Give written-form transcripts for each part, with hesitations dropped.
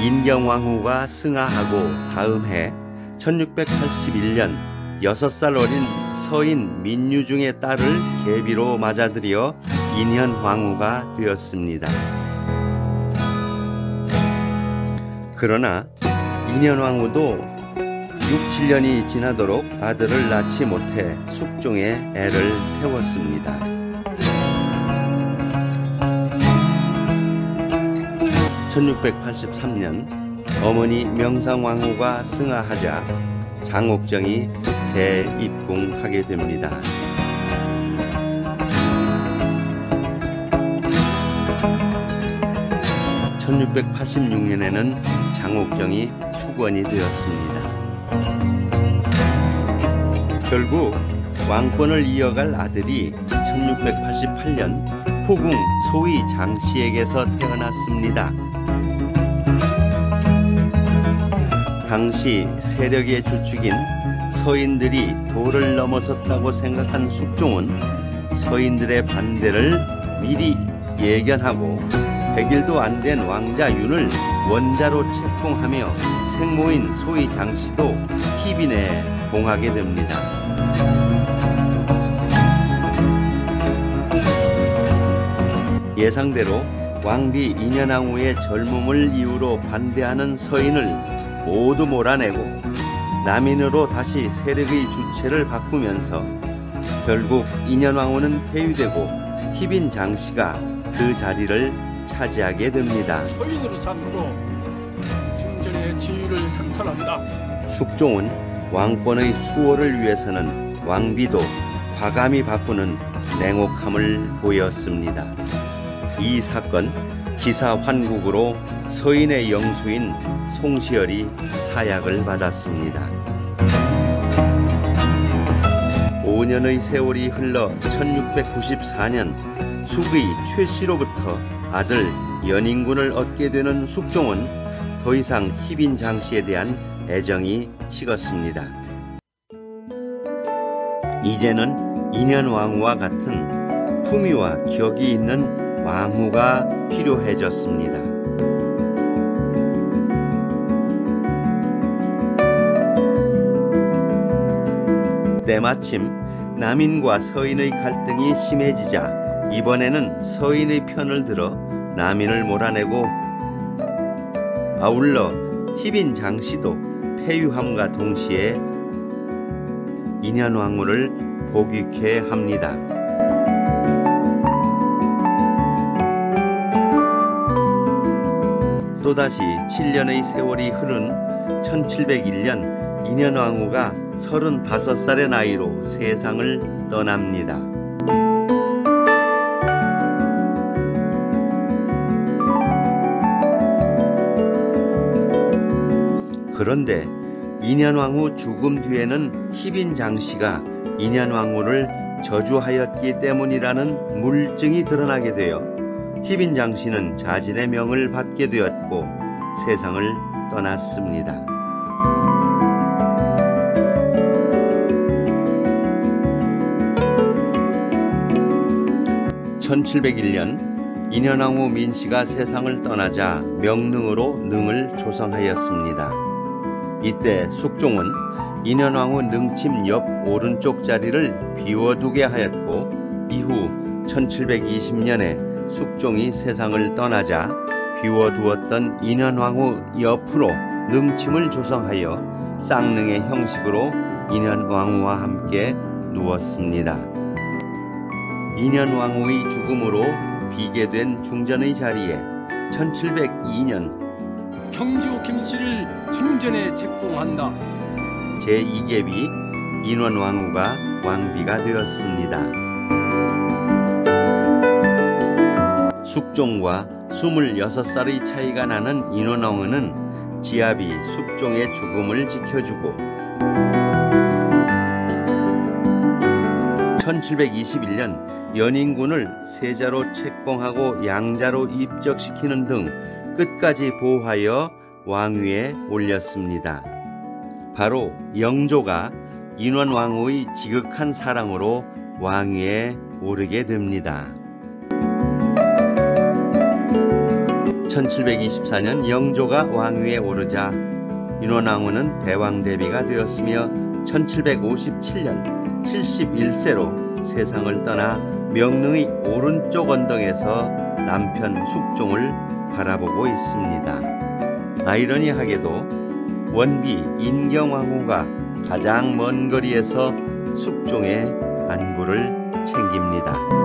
인경왕후가 승하하고 다음 해 1681년 6살 어린 서인 민유중의 딸을 계비로 맞아들여 인현왕후가 되었습니다. 그러나 인현왕후도 6~7년이 지나도록 아들을 낳지 못해 숙종의 애를 태웠습니다. (1683년) 어머니 명상왕후가 승하하자 장옥정이 재입궁하게 됩니다. (1686년에는) 장옥정이 수건이 되었습니다. 결국 왕권을 이어갈 아들이 1688년 후궁 소위 장씨에게서 태어났습니다. 당시 세력의 주축인 서인들이 도를 넘어섰다고 생각한 숙종은 서인들의 반대를 미리 예견하고 100일도 안 된 왕자 윤을 원자로 책봉하며 생모인 소위 장씨도 희빈에 봉하게 됩니다. 예상대로 왕비 인현왕후의 젊음을 이유로 반대하는 서인을 모두 몰아내고 남인으로 다시 세력의 주체를 바꾸면서 결국 인현왕후는 폐위되고 희빈 장씨가 그 자리를 차지하게 됩니다. 서인으로 삼고 중전의 지위를 상탈한다. 숙종은 왕권의 수호를 위해서는 왕비도 과감히 바꾸는 냉혹함을 보였습니다. 이 사건 기사환국으로 서인의 영수인 송시열이 사약을 받았습니다. 5년의 세월이 흘러 1694년 숙의 최씨로부터 아들 연인군을 얻게 되는 숙종은 더 이상 희빈 장씨에 대한 애정이 식었습니다. 이제는 인현왕후와 같은 품위와 격이 있는 왕후가 필요해졌습니다. 때마침 남인과 서인의 갈등이 심해지자 이번에는 서인의 편을 들어 남인을 몰아내고 아울러 희빈 장씨도 폐유함과 동시에 인현왕후를 복위케 합니다. 또다시 7년의 세월이 흐른 1701년 인현왕후가 35살의 나이로 세상을 떠납니다. 그런데 인현왕후 죽음 뒤에는 희빈 장씨가 인현왕후를 저주하였기 때문이라는 물증이 드러나게 되어 희빈 장씨는 자진의 명을 받게 되었고 세상을 떠났습니다. (1701년) 인현왕후 민씨가 세상을 떠나자 명능으로 능을 조성하였습니다. 이때 숙종은 인현왕후 능침 옆 오른쪽 자리를 비워두게 하였고 이후 1720년에 숙종이 세상을 떠나자 비워두었던 인현왕후 옆으로 능침을 조성하여 쌍능의 형식으로 인현왕후와 함께 누웠습니다. 인현왕후의 죽음으로 비게 된 중전의 자리에 1702년 경주 김씨를 중전에 책봉한다. 제2계비 인원왕후가 왕비가 되었습니다. 숙종과 26살의 차이가 나는 인원왕후는 지아비 숙종의 죽음을 지켜주고 1721년 연인군을 세자로 책봉하고 양자로 입적시키는 등 끝까지 보호하여 왕위에 올렸습니다. 바로 영조가 인원왕후의 지극한 사랑으로 왕위에 오르게 됩니다. 1724년 영조가 왕위에 오르자 인원왕후는 대왕대비가 되었으며 1757년 71세로 세상을 떠나 명릉의 오른쪽 언덕에서 남편 숙종을 바라보고 있습니다. 아이러니하게도 원비 인경왕후가 가장 먼 거리에서 숙종의 안부를 챙깁니다.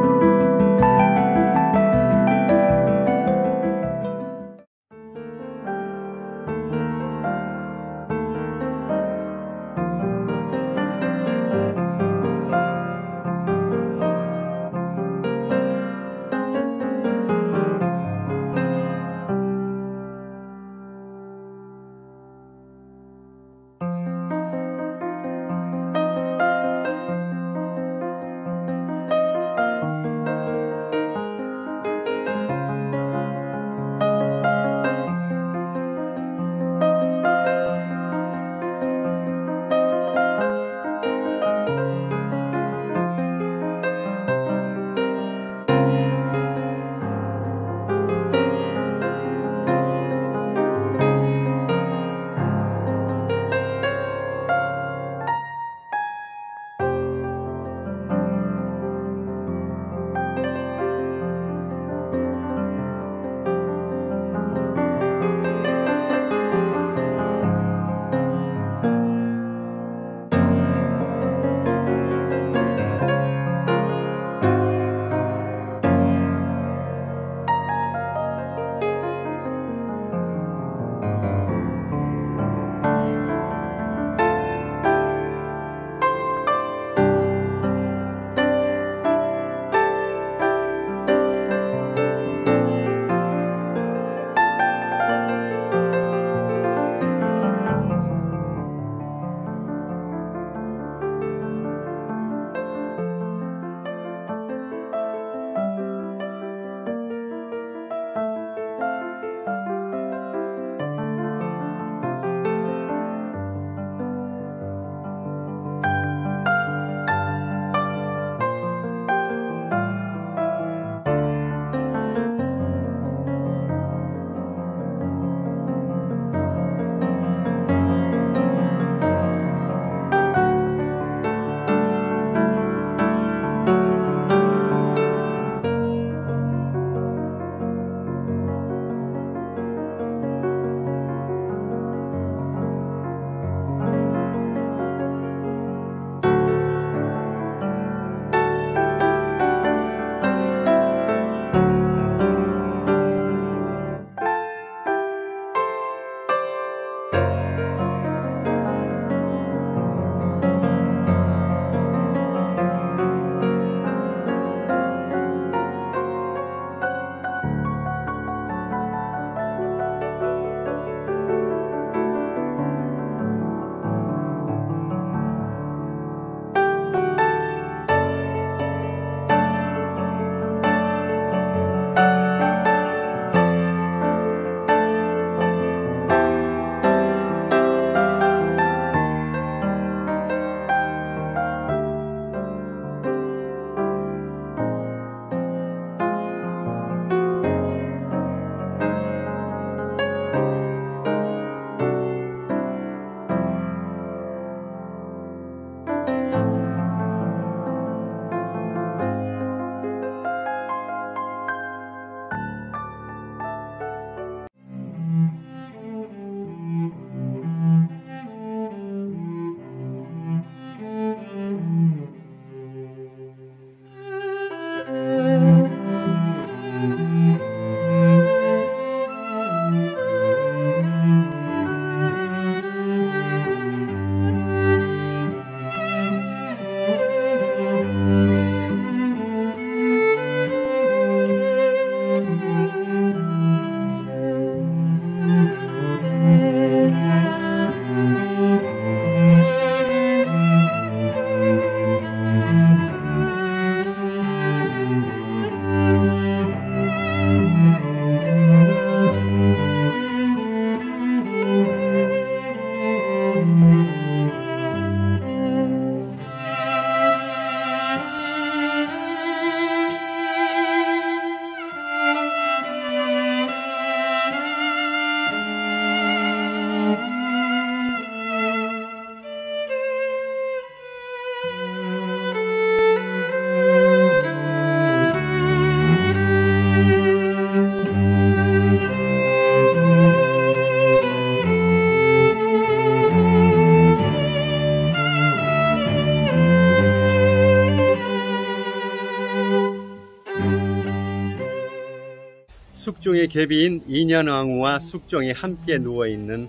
숙종의 계비인 인현왕후와 숙종이 함께 누워있는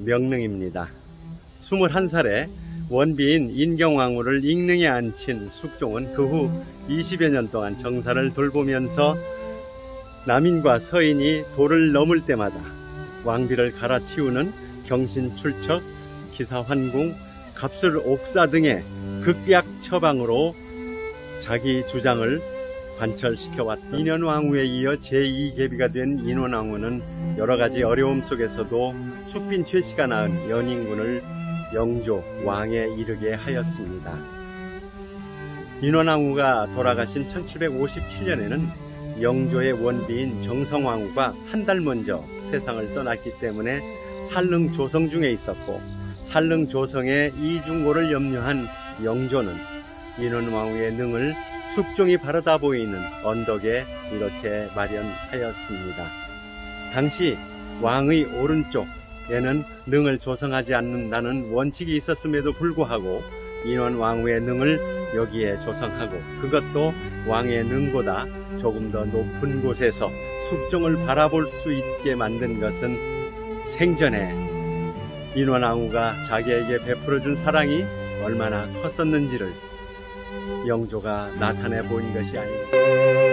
명릉입니다. 21살에 원비인 인경왕후를 익릉에 앉힌 숙종은 그 후 20여 년 동안 정사를 돌보면서 남인과 서인이 도를 넘을 때마다 왕비를 갈아치우는 경신출척, 기사환궁, 갑술옥사 등의 극약 처방으로 자기 주장을 관철시켜왔다. 인현왕후에 이어 제2계비가 된 인원왕후는 여러가지 어려움 속에서도 숙빈 최씨가 낳은 연인군을 영조 왕에 이르게 하였습니다. 인원왕후가 돌아가신 1757년에는 영조의 원비인 정성왕후가 한 달 먼저 세상을 떠났기 때문에 살릉조성 중에 있었고, 살릉조성의 이중고를 염려한 영조는 인원왕후의 능을 숙종이 바라다 보이는 언덕에 이렇게 마련하였습니다. 당시 왕의 오른쪽에는 능을 조성하지 않는다는 원칙이 있었음에도 불구하고 인원왕후의 능을 여기에 조성하고, 그것도 왕의 능보다 조금 더 높은 곳에서 숙종을 바라볼 수 있게 만든 것은 생전에 인원왕후가 자기에게 베풀어준 사랑이 얼마나 컸었는지를 영조가 나타내 보인 것이 아닙니다.